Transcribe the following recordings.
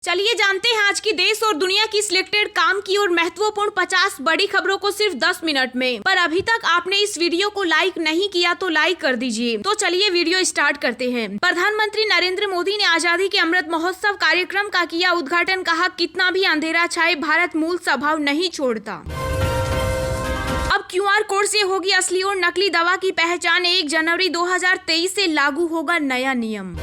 चलिए जानते हैं आज की देश और दुनिया की सिलेक्टेड काम की और महत्वपूर्ण 50 बड़ी खबरों को सिर्फ 10 मिनट में। पर अभी तक आपने इस वीडियो को लाइक नहीं किया तो लाइक कर दीजिए। तो चलिए वीडियो स्टार्ट करते हैं। प्रधानमंत्री नरेंद्र मोदी ने आजादी के अमृत महोत्सव कार्यक्रम का किया उद्घाटन। कहा, कितना भी अंधेरा छाए भारत मूल स्वभाव नहीं छोड़ता। अब QR कोड से होगी असली और नकली दवा की पहचान। 1 जनवरी 2023 से लागू होगा नया नियम।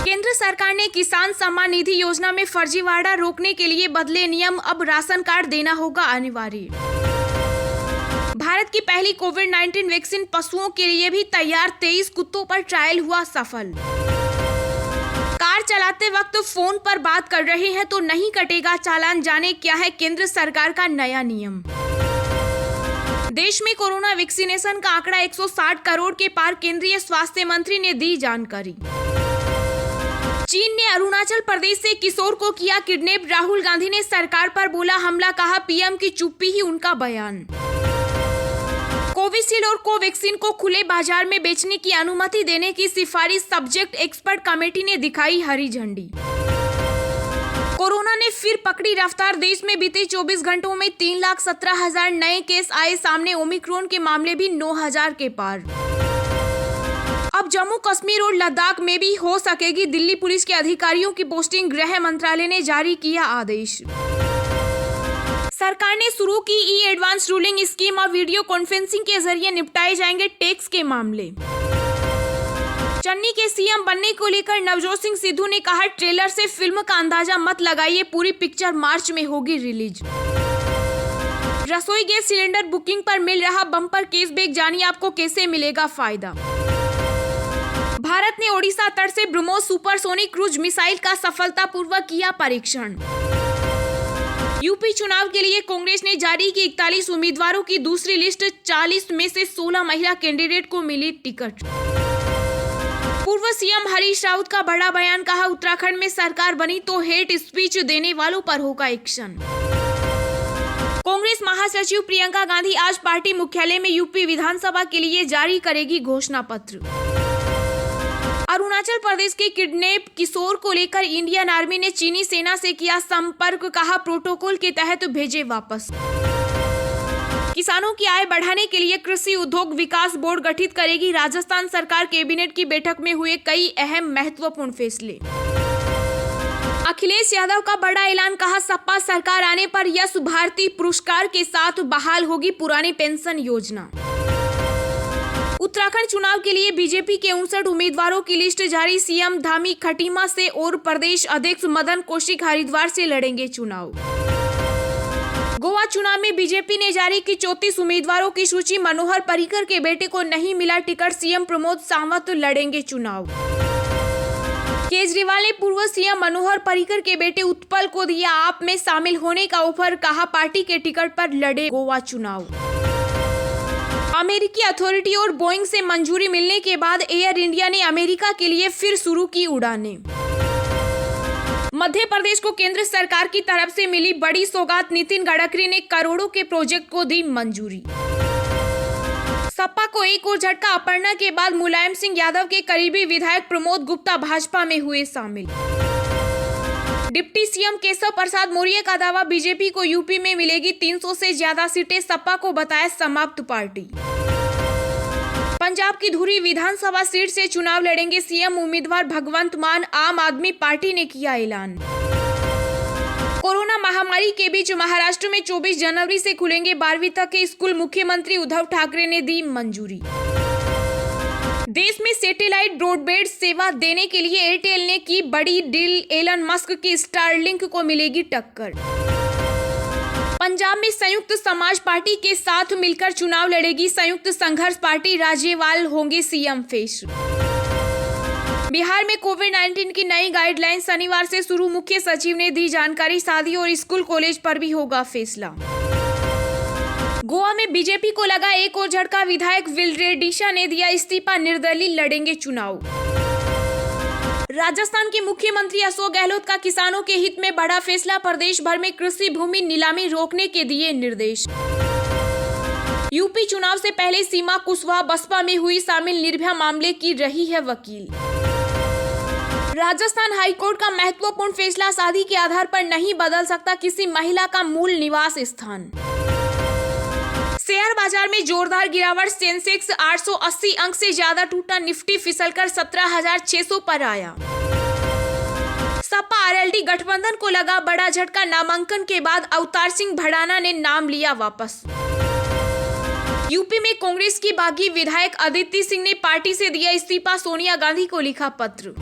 केंद्र सरकार ने किसान सम्मान निधि योजना में फर्जीवाड़ा रोकने के लिए बदले नियम। अब राशन कार्ड देना होगा अनिवार्य। भारत की पहली कोविड-19 वैक्सीन पशुओं के लिए भी तैयार। 23 कुत्तों पर ट्रायल हुआ सफल। कार चलाते वक्त फोन पर बात कर रहे हैं तो नहीं कटेगा चालान। जाने क्या है केंद्र सरकार का नया नियम। देश में कोरोना वैक्सीनेशन का आंकड़ा 160 करोड़ के पार। केंद्रीय स्वास्थ्य मंत्री ने दी जानकारी। चीन ने अरुणाचल प्रदेश से किशोर को किया किडनैप। राहुल गांधी ने सरकार पर बोला हमला। कहा, पीएम की चुप्पी ही उनका बयान। कोविशील्ड और कोवैक्सीन को खुले बाजार में बेचने की अनुमति देने की सिफारिश सब्जेक्ट एक्सपर्ट कमेटी ने दिखाई हरी झंडी। कोरोना ने फिर पकड़ी रफ्तार। देश में बीते 24 घंटों में 3,17,000 नए केस आए सामने। ओमिक्रॉन के मामले भी 9,000 के पार। अब जम्मू कश्मीर और लद्दाख में भी हो सकेगी दिल्ली पुलिस के अधिकारियों की पोस्टिंग। गृह मंत्रालय ने जारी किया आदेश। सरकार ने शुरू की ई-एडवांस रूलिंग स्कीम। और वीडियो कॉन्फ्रेंसिंग के जरिए निपटाए जाएंगे टैक्स के मामले। चन्नी के सीएम बनने को लेकर नवजोत सिंह सिद्धू ने कहा, ट्रेलर से फिल्म का अंदाजा मत लगाइए, पूरी पिक्चर मार्च में होगी रिलीज। रसोई गैस सिलेंडर बुकिंग पर मिल रहा बम्पर कैशबैक। जानिए आपको कैसे मिलेगा फायदा। भारत ने ओडिशा तट से ब्रह्मोस सुपरसोनिक क्रूज मिसाइल का सफलतापूर्वक किया परीक्षण। यूपी चुनाव के लिए कांग्रेस ने जारी की 41 उम्मीदवारों की दूसरी लिस्ट। 40 में से 16 महिला कैंडिडेट को मिली टिकट। पूर्व सीएम हरीश रावत का बड़ा बयान। कहा, उत्तराखंड में सरकार बनी तो हेट स्पीच देने वालों पर होगा एक्शन। कांग्रेस महासचिव प्रियंका गांधी आज पार्टी मुख्यालय में यूपी विधानसभा के लिए जारी करेगी घोषणा पत्र। अरुणाचल प्रदेश के किडनैप किशोर को लेकर इंडियन आर्मी ने चीनी सेना से किया संपर्क। कहा, प्रोटोकॉल के तहत भेजे वापस। किसानों की आय बढ़ाने के लिए कृषि उद्योग विकास बोर्ड गठित करेगी राजस्थान सरकार। कैबिनेट की बैठक में हुए कई अहम महत्वपूर्ण फैसले। अखिलेश यादव का बड़ा ऐलान। कहा, सपा सरकार आने पर यश भारती पुरस्कार के साथ बहाल होगी पुरानी पेंशन योजना। उत्तराखंड चुनाव के लिए बीजेपी के 59 उम्मीदवारों की लिस्ट जारी। सीएम धामी खटीमा से और प्रदेश अध्यक्ष मदन कौशिक हरिद्वार से लड़ेंगे चुनाव। गोवा चुनाव में बीजेपी ने जारी की 34 उम्मीदवारों की सूची। मनोहर पर्रिकर के बेटे को नहीं मिला टिकट। सीएम प्रमोद सावंत लड़ेंगे चुनाव। केजरीवाल ने पूर्व सीएम मनोहर पर्रिकर के बेटे उत्पल को दिया आप में शामिल होने का ऑफर। कहा, पार्टी के टिकट पर लड़े गोवा चुनाव। अमेरिकी अथॉरिटी और बोइंग से मंजूरी मिलने के बाद एयर इंडिया ने अमेरिका के लिए फिर शुरू की उड़ानें। मध्य प्रदेश को केंद्र सरकार की तरफ से मिली बड़ी सौगात। नितिन गडकरी ने करोड़ों के प्रोजेक्ट को दी मंजूरी। सपा को एक और झटका। अपर्णा के बाद मुलायम सिंह यादव के करीबी विधायक प्रमोद गुप्ता भाजपा में हुए शामिल। डिप्टी सीएम केशव प्रसाद मौर्य का दावा, बीजेपी को यूपी में मिलेगी 300 से ज्यादा सीटें। सपा को बताया समाप्त पार्टी। पंजाब की धुरी विधानसभा सीट से चुनाव लड़ेंगे सीएम उम्मीदवार भगवंत मान। आम आदमी पार्टी ने किया ऐलान। कोरोना महामारी के बीच महाराष्ट्र में 24 जनवरी से खुलेंगे 12वीं तक के स्कूल। मुख्यमंत्री उद्धव ठाकरे ने दी मंजूरी। देश में सैटेलाइट ब्रॉडबैंड सेवा देने के लिए एयरटेल ने की बड़ी डील। एलन मस्क की स्टारलिंक को मिलेगी टक्कर। पंजाब में संयुक्त समाज पार्टी के साथ मिलकर चुनाव लड़ेगी संयुक्त संघर्ष पार्टी। राज्यपाल होंगे सीएम फेस। बिहार में कोविड-19 की नई गाइडलाइन शनिवार से शुरू। मुख्य सचिव ने दी जानकारी। शादी और स्कूल कॉलेज पर भी होगा फैसला। गोवा में बीजेपी को लगा एक और झटका। विधायक विलरेडिशा ने दिया इस्तीफा। निर्दलीय लड़ेंगे चुनाव। राजस्थान के मुख्यमंत्री अशोक गहलोत का किसानों के हित में बड़ा फैसला। प्रदेश भर में कृषि भूमि नीलामी रोकने के दिए निर्देश। यूपी चुनाव से पहले सीमा कुशवाहा बसपा में हुई शामिल। निर्भया मामले की रही है वकील। राजस्थान हाईकोर्ट का महत्वपूर्ण फैसला, शादी के आधार पर नहीं बदल सकता किसी महिला का मूल निवास स्थान। शेयर बाजार में जोरदार गिरावट, सेंसेक्स 880 अंक से ज्यादा टूटा, निफ्टी फिसलकर 17,600 पर आया। सपा आरएलडी गठबंधन को लगा बड़ा झटका, नामांकन के बाद अवतार सिंह भड़ाना ने नाम लिया वापस। यूपी में कांग्रेस की बागी विधायक अदिति सिंह ने पार्टी से दिया इस्तीफा, सोनिया गांधी को लिखा पत्र।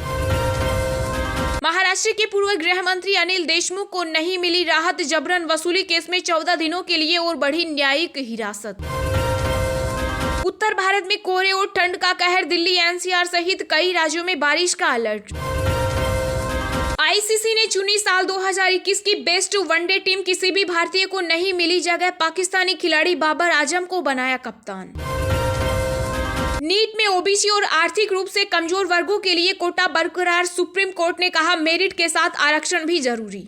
महाराष्ट्र के पूर्व गृह मंत्री अनिल देशमुख को नहीं मिली राहत, जबरन वसूली केस में 14 दिनों के लिए और बढ़ी न्यायिक हिरासत। उत्तर भारत में कोहरे और ठंड का कहर, दिल्ली एनसीआर सहित कई राज्यों में बारिश का अलर्ट। आईसीसी ने चुनी साल 2021 की बेस्ट वनडे टीम, किसी भी भारतीय को नहीं मिली जगह, पाकिस्तानी खिलाड़ी बाबर आजम को बनाया कप्तान। नीट में ओबीसी और आर्थिक रूप से कमजोर वर्गों के लिए कोटा बरकरार, सुप्रीम कोर्ट ने कहा मेरिट के साथ आरक्षण भी जरूरी।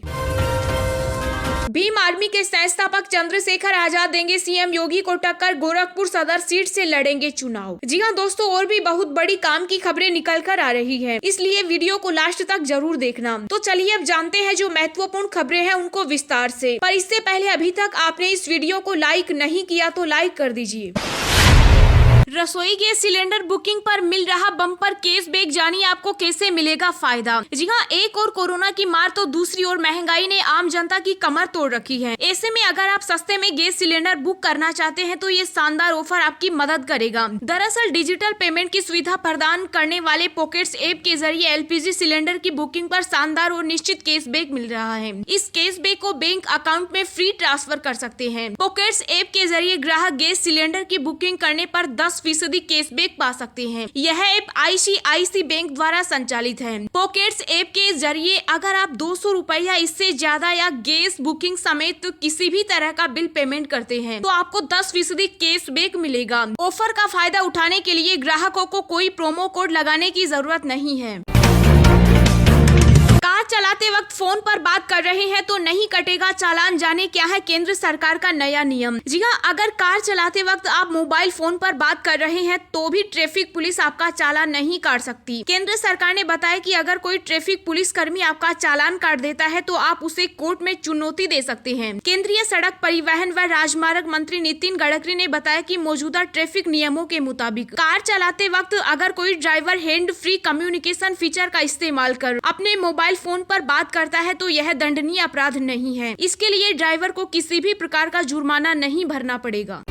भीम आर्मी के संस्थापक चंद्रशेखर आजाद देंगे सीएम योगी को टक्कर, गोरखपुर सदर सीट से लड़ेंगे चुनाव। जी हां दोस्तों, और भी बहुत बड़ी काम की खबरें निकल कर आ रही है, इसलिए वीडियो को लास्ट तक जरूर देखना। तो चलिए अब जानते हैं जो महत्वपूर्ण खबरें हैं उनको विस्तार से। पर इससे पहले अभी तक आपने इस वीडियो को लाइक नहीं किया तो लाइक कर दीजिए। रसोई गैस सिलेंडर बुकिंग पर मिल रहा बम्पर कैशबैक, जानिए आपको कैसे मिलेगा फायदा। जी हाँ, एक और कोरोना की मार तो दूसरी ओर महंगाई ने आम जनता की कमर तोड़ रखी है। ऐसे में अगर आप सस्ते में गैस सिलेंडर बुक करना चाहते हैं तो ये शानदार ऑफर आपकी मदद करेगा। दरअसल डिजिटल पेमेंट की सुविधा प्रदान करने वाले पॉकेट्स ऐप के जरिए एलपीजी सिलेंडर की बुकिंग पर शानदार और निश्चित कैशबैक मिल रहा है। इस कैशबैक को बैंक अकाउंट में फ्री ट्रांसफर कर सकते हैं। पॉकेट्स ऐप के जरिए ग्राहक गैस सिलेंडर की बुकिंग करने पर 10% कैशबैक पा सकते हैं। यह ऐप आईसीआईसी बैंक द्वारा संचालित है। पॉकेट्स ऐप के जरिए अगर आप 200 रुपए या इससे ज्यादा या गैस बुकिंग समेत किसी भी तरह का बिल पेमेंट करते हैं तो आपको 10% कैशबैक मिलेगा। ऑफर का फायदा उठाने के लिए ग्राहकों को कोई प्रोमो कोड लगाने की जरूरत नहीं है। कार चलाते वक्त फोन पर बात कर रहे हैं तो नहीं कटेगा चालान, जाने क्या है केंद्र सरकार का नया नियम। जी हाँ, अगर कार चलाते वक्त आप मोबाइल फोन पर बात कर रहे हैं तो भी ट्रैफिक पुलिस आपका चालान नहीं काट सकती। केंद्र सरकार ने बताया कि अगर कोई ट्रैफिक पुलिस कर्मी आपका चालान काट देता है तो आप उसे कोर्ट में चुनौती दे सकते हैं। केंद्रीय सड़क परिवहन व राजमार्ग मंत्री नितिन गडकरी ने बताया कि मौजूदा ट्रैफिक नियमों के मुताबिक कार चलाते वक्त अगर कोई driver hand free communication feature का इस्तेमाल कर अपने मोबाइल फोन पर बात करता है तो यह दंडनीय अपराध नहीं है। इसके लिए ड्राइवर को किसी भी प्रकार का जुर्माना नहीं भरना पड़ेगा।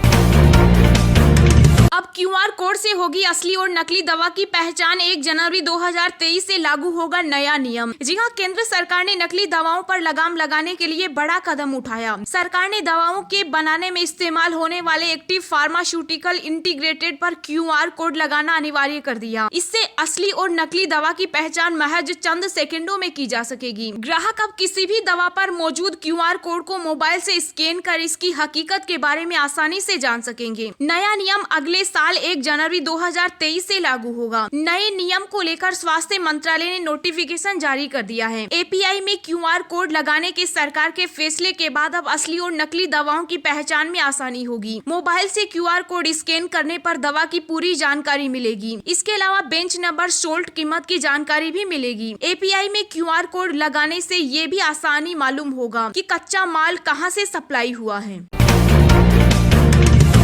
अब क्यूआर कोड से होगी असली और नकली दवा की पहचान, 1 जनवरी 2023 से लागू होगा नया नियम। जी हाँ, केंद्र सरकार ने नकली दवाओं पर लगाम लगाने के लिए बड़ा कदम उठाया। सरकार ने दवाओं के बनाने में इस्तेमाल होने वाले एक्टिव फार्मास्यूटिकल इंटीग्रेटेड पर क्यूआर कोड लगाना अनिवार्य कर दिया। इससे असली और नकली दवा की पहचान महज चंद सेकेंडों में की जा सकेगी। ग्राहक अब किसी भी दवा पर मौजूद क्यूआर कोड को मोबाइल से स्कैन कर इसकी हकीकत के बारे में आसानी से जान सकेंगे। नया नियम अगले साल 1 जनवरी 2023 से लागू होगा। नए नियम को लेकर स्वास्थ्य मंत्रालय ने नोटिफिकेशन जारी कर दिया है। एपीआई में क्यूआर कोड लगाने के सरकार के फैसले के बाद अब असली और नकली दवाओं की पहचान में आसानी होगी। मोबाइल से क्यूआर कोड स्कैन करने पर दवा की पूरी जानकारी मिलेगी। इसके अलावा बेंच नंबर, सोल्ट कीमत की जानकारी भी मिलेगी। एपीआई में क्यूआर कोड लगाने से ये भी आसानी मालूम होगा कि कच्चा माल कहां से सप्लाई हुआ है।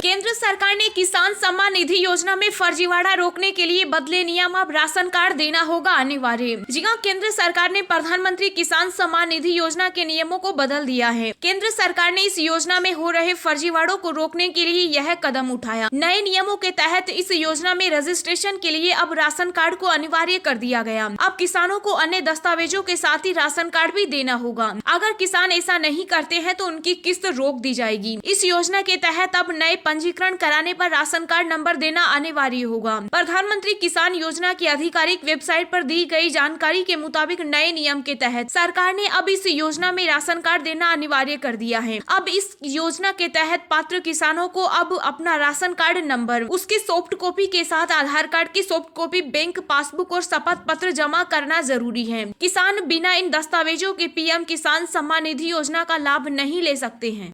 केंद्र सरकार ने किसान सम्मान निधि योजना में फर्जीवाड़ा रोकने के लिए बदले नियम, अब राशन कार्ड देना होगा अनिवार्य। जी हां, केंद्र सरकार ने प्रधानमंत्री किसान सम्मान निधि योजना के नियमों को बदल दिया है। केंद्र सरकार ने इस योजना में हो रहे फर्जीवाड़ों को रोकने के लिए यह कदम उठाया। नए नियमों के तहत इस योजना में रजिस्ट्रेशन के लिए अब राशन कार्ड को अनिवार्य कर दिया गया। अब किसानों को अन्य दस्तावेजों के साथ ही राशन कार्ड भी देना होगा। अगर किसान ऐसा नहीं करते हैं तो उनकी किस्त रोक दी जाएगी। इस योजना के तहत अब नए पंजीकरण कराने पर राशन कार्ड नंबर देना अनिवार्य होगा। प्रधानमंत्री किसान योजना की आधिकारिक वेबसाइट पर दी गई जानकारी के मुताबिक नए नियम के तहत सरकार ने अब इस योजना में राशन कार्ड देना अनिवार्य कर दिया है। अब इस योजना के तहत पात्र किसानों को अब अपना राशन कार्ड नंबर, उसकी सॉफ्ट कॉपी के साथ आधार कार्ड की सॉफ्ट कॉपी, बैंक पासबुक और शपथ पत्र जमा करना जरूरी है। किसान बिना इन दस्तावेजों के पीएम किसान सम्मान निधि योजना का लाभ नहीं ले सकते हैं।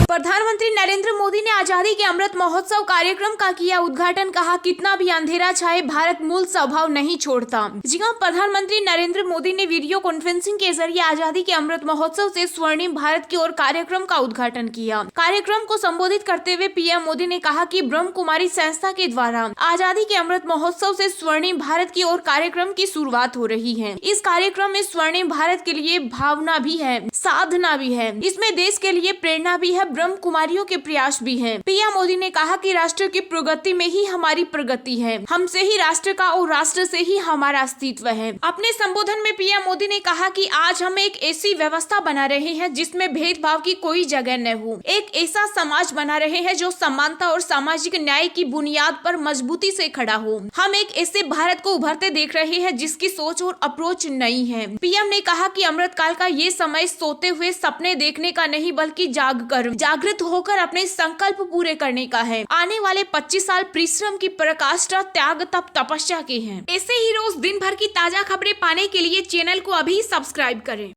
प्रधानमंत्री नरेंद्र मोदी ने आजादी के अमृत महोत्सव कार्यक्रम का किया उद्घाटन। कहा, कितना भी अंधेरा छाए भारत मूल स्वभाव नहीं छोड़ता। जी हां, प्रधानमंत्री नरेंद्र मोदी ने वीडियो कॉन्फ्रेंसिंग के जरिए आजादी के अमृत महोत्सव से स्वर्णिम भारत की ओर कार्यक्रम का उद्घाटन किया। कार्यक्रम को संबोधित करते हुए पीएम मोदी ने कहा कि ब्रह्म कुमारी संस्था के द्वारा आजादी के अमृत महोत्सव से स्वर्णिम भारत की ओर कार्यक्रम की शुरुआत हो रही है। इस कार्यक्रम में स्वर्णिम भारत के लिए भावना भी है, साधना भी है, इसमें देश के लिए प्रेरणा भी है, ब्रह्म कुमारियों के प्रयास भी हैं। पीएम मोदी ने कहा कि राष्ट्र की प्रगति में ही हमारी प्रगति है, हमसे ही राष्ट्र का और राष्ट्र से ही हमारा अस्तित्व है। अपने संबोधन में पीएम मोदी ने कहा कि आज हम एक ऐसी व्यवस्था बना रहे हैं जिसमें भेदभाव की कोई जगह न हो, एक ऐसा समाज बना रहे हैं जो समानता और सामाजिक न्याय की बुनियाद पर मजबूती से खड़ा हो। हम एक ऐसे भारत को उभरते देख रहे हैं जिसकी सोच और अप्रोच नई है। पीएम ने कहा कि अमृत काल का ये समय सोते हुए सपने देखने का नहीं बल्कि जागृत होकर अपने संकल्प पूरे करने का है। आने वाले 25 साल परिश्रम की पराकाष्ठा, त्याग, तप, तपस्या के हैं। ऐसे ही रोज दिन भर की ताजा खबरें पाने के लिए चैनल को अभी सब्सक्राइब करें।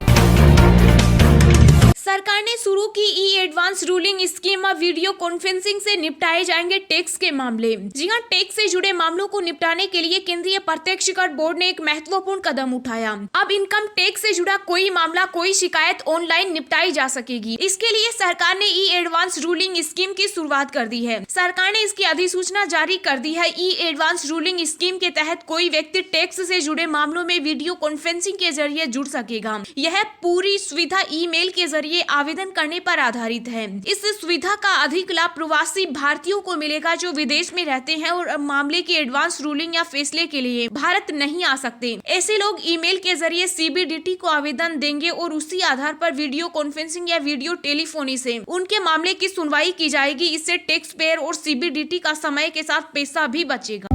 सरकार ने शुरू की ई एडवांस रूलिंग स्कीम। अब वीडियो कॉन्फ्रेंसिंग से निपटाए जाएंगे टैक्स के मामले। जी हां, टैक्स से जुड़े मामलों को निपटाने के लिए केंद्रीय प्रत्यक्ष कर बोर्ड ने एक महत्वपूर्ण कदम उठाया। अब इनकम टैक्स से जुड़ा कोई मामला, कोई शिकायत ऑनलाइन निपटाई जा सकेगी। इसके लिए सरकार ने ई एडवांस रूलिंग स्कीम की शुरुआत कर दी है। सरकार ने इसकी अधिसूचना जारी कर दी है। ई एडवांस रूलिंग स्कीम के तहत कोई व्यक्ति टैक्स से जुड़े मामलों में वीडियो कॉन्फ्रेंसिंग के जरिए जुड़ सकेगा। यह पूरी सुविधा ईमेल के जरिए आवेदन करने पर आधारित है। इस सुविधा का अधिक लाभ प्रवासी भारतीयों को मिलेगा जो विदेश में रहते हैं और मामले की एडवांस रूलिंग या फैसले के लिए भारत नहीं आ सकते। ऐसे लोग ईमेल के जरिए सीबीडीटी को आवेदन देंगे और उसी आधार पर वीडियो कॉन्फ्रेंसिंग या वीडियो टेलीफोनी से उनके मामले की सुनवाई की जाएगी। इससे टैक्स पेयर और सीबीडीटी का समय के साथ पैसा भी बचेगा।